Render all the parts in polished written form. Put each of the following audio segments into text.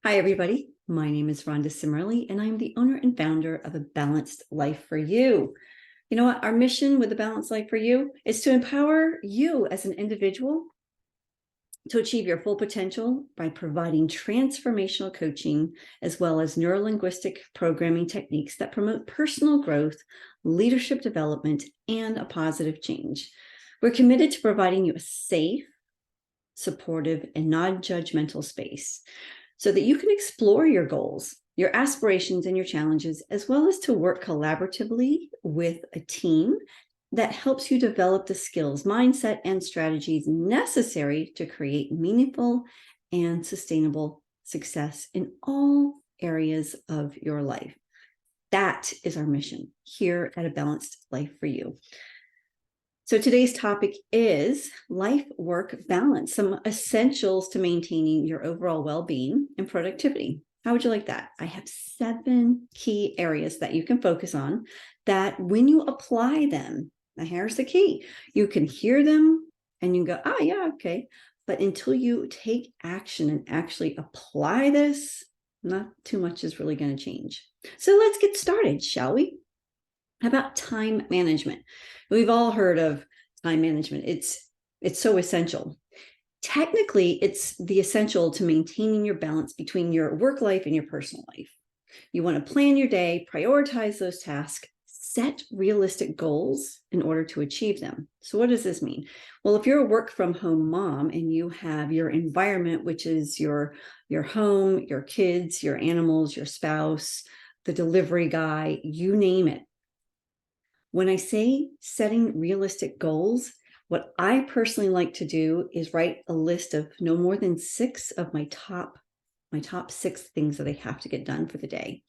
Hi, everybody. My name is Rhonda, and I'm the owner and founder of A Balanced Life for You. You know what? Our mission with A Balanced Life for You is to empower you as an individual to achieve your full potential by providing transformational coaching as well as neurolinguistic programming techniques that promote personal growth, leadership development, and a positive change. We're committed to providing you a safe, supportive, and non-judgmental space so that you can explore your goals, your aspirations, and your challenges, as well as to work collaboratively with a team that helps you develop the skills, mindset, and strategies necessary to create meaningful and sustainable success in all areas of your life. That is our mission here at A Balanced Life for You. So today's topic is life-work balance, some essentials to maintaining your overall well-being and productivity. How would you like that? I have 7 key areas that you can focus on that when you apply them, now here's the key, you can hear them and you go, oh yeah, okay. But until you take action and actually apply this, not too much is really going to change. So let's get started, shall we? How about time management? We've all heard of time management. It's so essential. Technically, it's the essential to maintaining your balance between your work life and your personal life. You want to plan your day, prioritize those tasks, set realistic goals in order to achieve them. So what does this mean? Well, if you're a work from home mom and you have your environment, which is your home, your kids, your animals, your spouse, the delivery guy, you name it. When I say setting realistic goals, what I personally like to do is write a list of no more than 6 of my top 6 things that I have to get done for the day.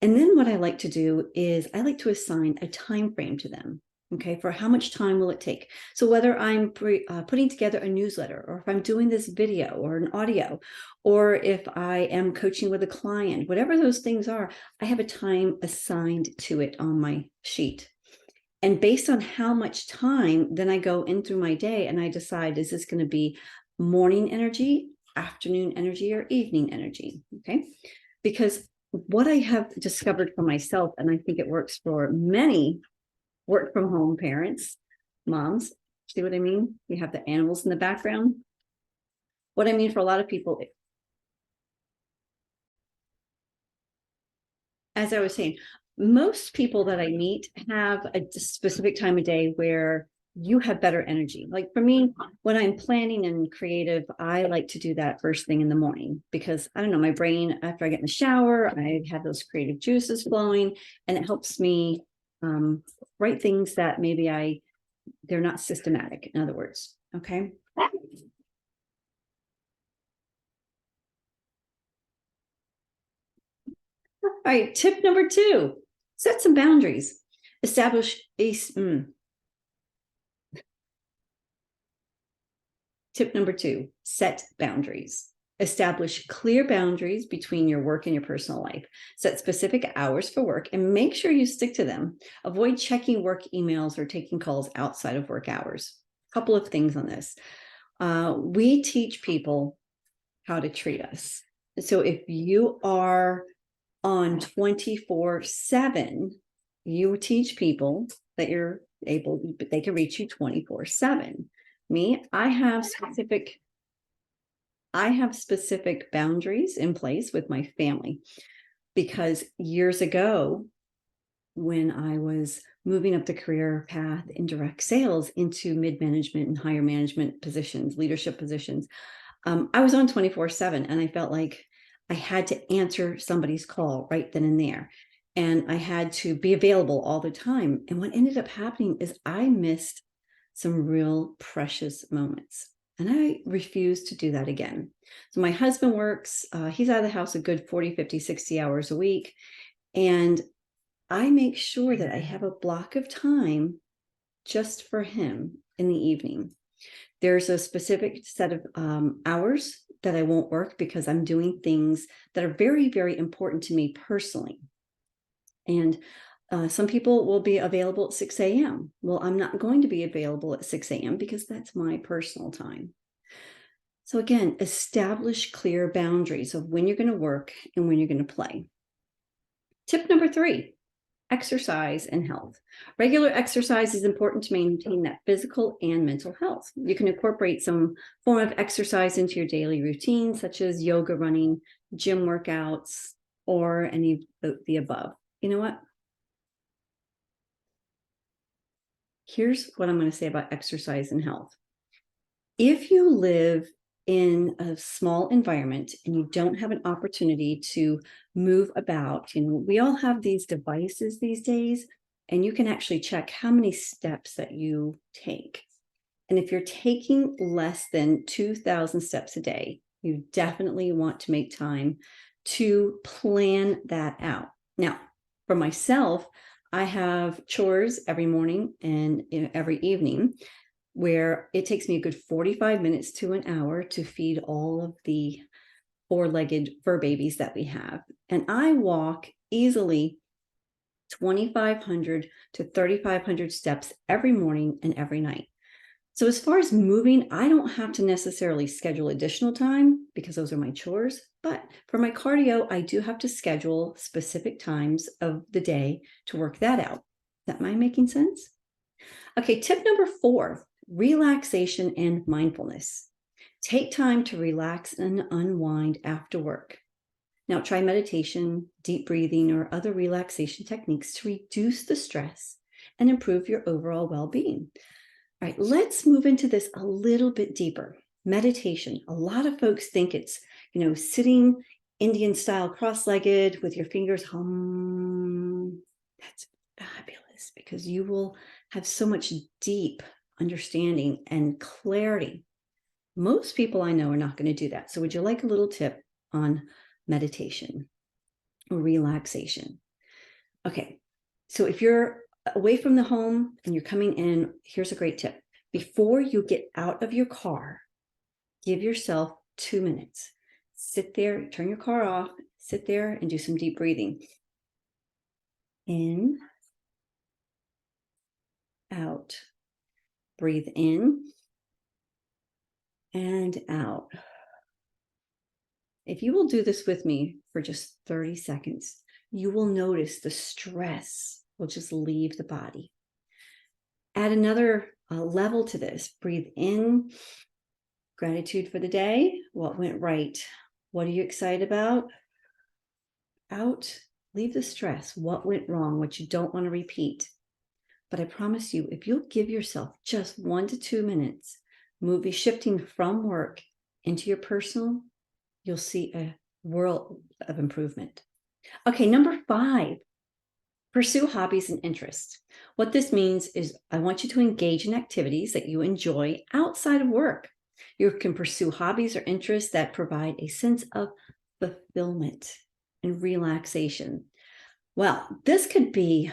And then what I like to do is I like to assign a time frame to them. Okay, for how much time will it take? So whether I'm putting together a newsletter, or if I'm doing this video or an audio, or if I am coaching with a client, whatever those things are, I have a time assigned to it on my sheet. And based on how much time, then I go in through my day and I decide, is this going to be morning energy, afternoon energy, or evening energy? Okay. Because what I have discovered for myself, and I think it works for many work from home parents, moms, see what I mean? We have the animals in the background. What I mean for a lot of people, as I was saying, most people that I meet have a specific time of day where you have better energy. Like for me, when I'm planning and creative, I like to do that first thing in the morning because I don't know, my brain, after I get in the shower, I have those creative juices flowing and it helps me write things that maybe they're not systematic, in other words. Okay. All right. Tip number 2, set some boundaries. Establish a Tip number 2, set boundaries. Establish clear boundaries between your work and your personal life. Set specific hours for work and make sure you stick to them. Avoid checking work emails or taking calls outside of work hours. A couple of things on this. We teach people how to treat us. So if you are on 24/7, you teach people that they can reach you 24/7. Me, I have specific boundaries in place with my family because years ago, when I was moving up the career path in direct sales into mid-management and higher management positions, leadership positions, I was on 24/7 and I felt like I had to answer somebody's call right then and there. And I had to be available all the time. And what ended up happening is I missed some real precious moments. And I refuse to do that again. So my husband works, he's out of the house a good 40, 50, 60 hours a week. And I make sure that I have a block of time just for him in the evening. There's a specific set of hours that I won't work because I'm doing things that are very, very important to me personally. And some people will be available at 6 a.m. Well, I'm not going to be available at 6 a.m. because that's my personal time. So again, establish clear boundaries of when you're going to work and when you're going to play. Tip number 3, exercise and health. Regular exercise is important to maintain that physical and mental health. You can incorporate some form of exercise into your daily routine, such as yoga, running, gym workouts, or any of the above. You know what? Here's what I'm going to say about exercise and health. If you live in a small environment and you don't have an opportunity to move about, we all have these devices these days, and you can actually check how many steps that you take. And if you're taking less than 2,000 steps a day, you definitely want to make time to plan that out. Now, for myself, I have chores every morning and every evening, where it takes me a good 45 minutes to an hour to feed all of the 4-legged fur babies that we have. And I walk easily 2,500 to 3,500 steps every morning and every night. So as far as moving, I don't have to necessarily schedule additional time because those are my chores. But for my cardio, I do have to schedule specific times of the day to work that out. That mind making sense? Okay, tip number 4, relaxation and mindfulness. Take time to relax and unwind after work. Now, try meditation, deep breathing, or other relaxation techniques to reduce the stress and improve your overall well-being. All right, let's move into this a little bit deeper. Meditation. A lot of folks think it's, sitting Indian style cross-legged with your fingers hum. That's fabulous because you will have so much deep understanding and clarity. Most people I know are not going to do that. So would you like a little tip on meditation or relaxation? Okay, so if you're away from the home and you're coming in, here's a great tip. Before you get out of your car, give yourself 2 minutes. Sit there, turn your car off, sit there and do some deep breathing. In, out. Breathe in and out. If you will do this with me for just 30 seconds, you will notice the stress will just leave the body. Add another level to this. Breathe in, gratitude for the day. What went right? What are you excited about? Out, leave the stress. What went wrong? What you don't want to repeat. But I promise you, if you'll give yourself just 1 to 2 minutes, shifting from work into your personal, you'll see a world of improvement. Okay, number 5, pursue hobbies and interests. What this means is I want you to engage in activities that you enjoy outside of work. You can pursue hobbies or interests that provide a sense of fulfillment and relaxation. Well, this could be,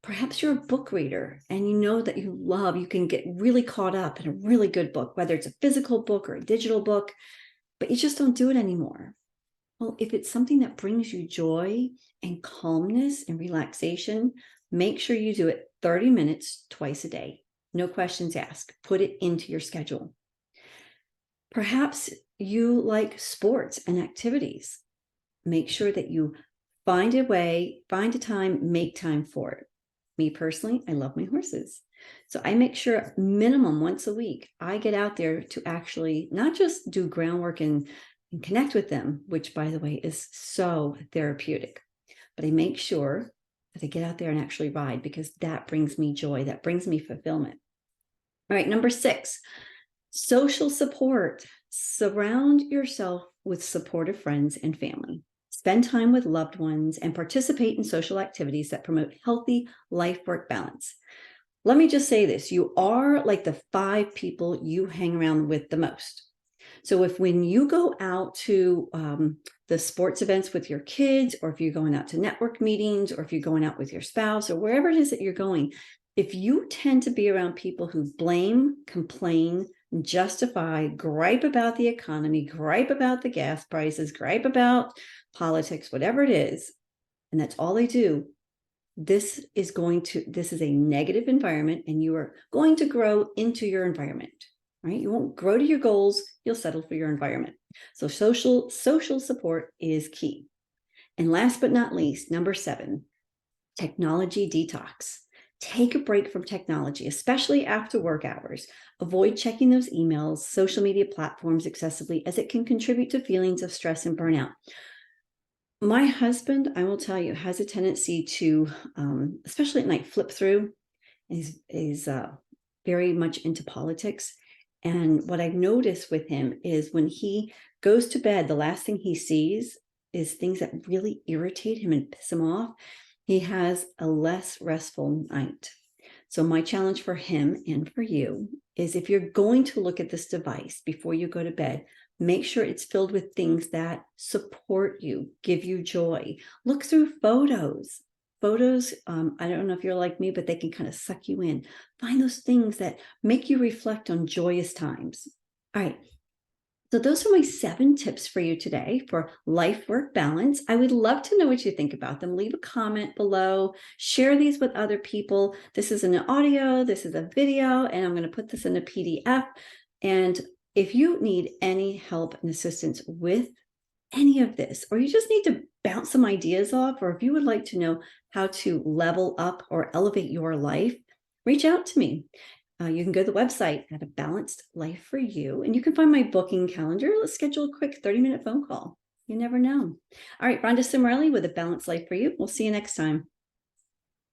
perhaps you're a book reader and you know that you can get really caught up in a really good book, whether it's a physical book or a digital book, but you just don't do it anymore. Well, if it's something that brings you joy and calmness and relaxation, make sure you do it 30 minutes twice a day. No questions asked. Put it into your schedule. Perhaps you like sports and activities. Make sure that you find a time, make time for it. Me personally, I love my horses. So I make sure minimum once a week, I get out there to actually not just do groundwork and connect with them, which by the way is so therapeutic, but I make sure that I get out there and actually ride because that brings me joy, that brings me fulfillment. All right, number 6, social support. Surround yourself with supportive friends and family. Spend time with loved ones and participate in social activities that promote healthy life-work balance. Let me just say this, you are like the 5 people you hang around with the most. So when you go out to the sports events with your kids, or if you're going out to network meetings, or if you're going out with your spouse, or wherever it is that you're going, if you tend to be around people who blame, complain, justify, gripe about the economy, gripe about the gas prices, gripe about politics, whatever it is, and that's all they do, this is a negative environment, and you are going to grow into your environment. right? You won't grow to your goals. You'll settle for your environment. So social support is key. And last but not least, number 7, technology detox. Take a break from technology, especially after work hours. Avoid checking those emails, social media platforms excessively, as it can contribute to feelings of stress and burnout. My husband, I will tell you, has a tendency to, especially at night, flip through. Is very much into politics. And what I've noticed with him is when he goes to bed, the last thing he sees is things that really irritate him and piss him off. He has a less restful night. So my challenge for him and for you is, if you're going to look at this device before you go to bed, make sure it's filled with things that support you, give you joy. Look through photos. I don't know if you're like me, but they can kind of suck you in. Find those things that make you reflect on joyous times. All right. So those are my 7 tips for you today for life-work balance. I would love to know what you think about them. Leave a comment below. Share these with other people. This is an audio, this is a video, and I'm going to put this in a PDF. And if you need any help and assistance with any of this, or you just need to bounce some ideas off, or if you would like to know how to level up or elevate your life, reach out to me. You can go to the website at A Balanced Life for You, and you can find my booking calendar. Let's schedule a quick 30-minute phone call. You never know. All right, Rhonda Cimarelli with A Balanced Life for You. We'll see you next time.